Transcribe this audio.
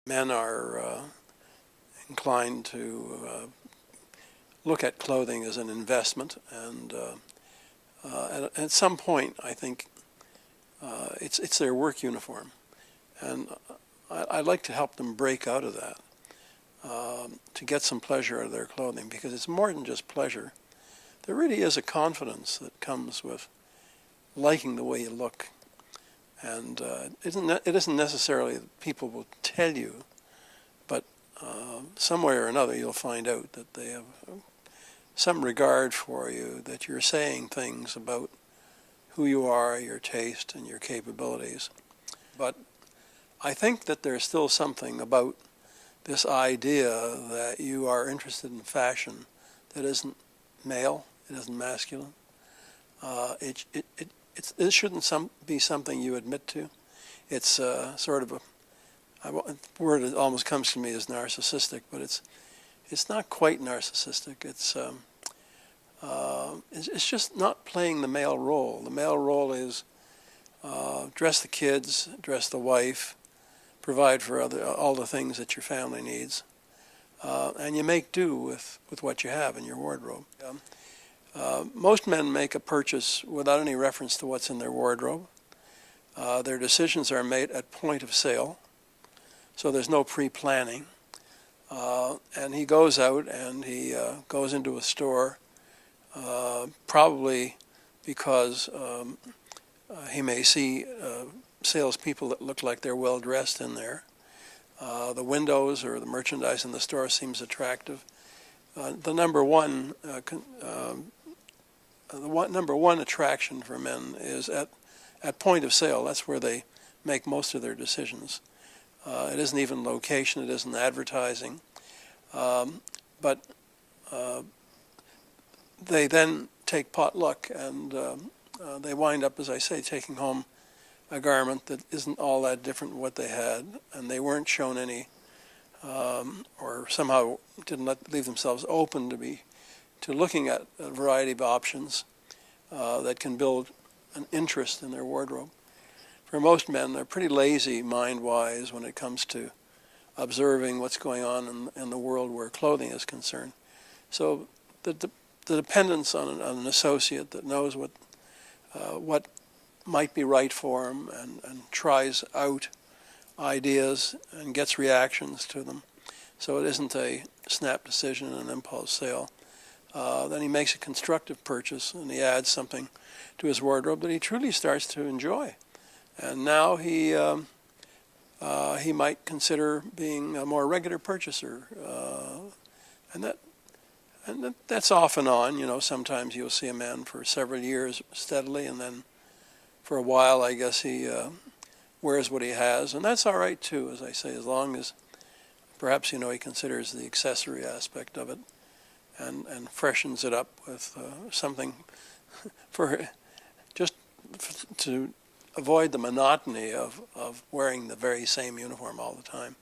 Men are inclined to look at clothing as an investment, and at some point, I think it's their work uniform, and I like to help them break out of that, to get some pleasure out of their clothing, because it's more than just pleasure. There really is a confidence that comes with liking the way you look, and it isn't necessarily that people will tell you, but some way or another you'll find out that they have some regard for you, that you're saying things about who you are, your taste, and your capabilities. But I think that there's still something about this idea that you are interested in fashion that isn't male, it isn't masculine. It shouldn't be something you admit to. It's sort of a word that almost comes to me as narcissistic, but it's not quite narcissistic. It's just not playing the male role. The male role is dress the kids, dress the wife, provide for all the things that your family needs, and you make do with what you have in your wardrobe. Most men make a purchase without any reference to what's in their wardrobe. Their decisions are made at point of sale, so there's no pre-planning. And he goes out and he goes into a store, probably because he may see salespeople that look like they're well dressed in there. The windows or the merchandise in the store seems attractive. The number one attraction for men is at point of sale. That's where they make most of their decisions. It isn't even location, it isn't advertising. But they then take potluck, and they wind up, as I say, taking home a garment that isn't all that different from what they had, and they weren't shown any, or somehow didn't leave themselves open to looking at a variety of options that can build an interest in their wardrobe. For most men, they're pretty lazy mind-wise when it comes to observing what's going on in the world where clothing is concerned. So the dependence on an associate that knows what might be right for him and tries out ideas and gets reactions to them, so it isn't a snap decision and an impulse sale. Then he makes a constructive purchase and he adds something to his wardrobe that he truly starts to enjoy. And now he might consider being a more regular purchaser, and that's off and on. You know, sometimes you'll see a man for several years steadily, and then for a while, I guess he wears what he has, and that's all right too, as I say, as long as perhaps he considers the accessory aspect of it and freshens it up with something to avoid the monotony of wearing the very same uniform all the time.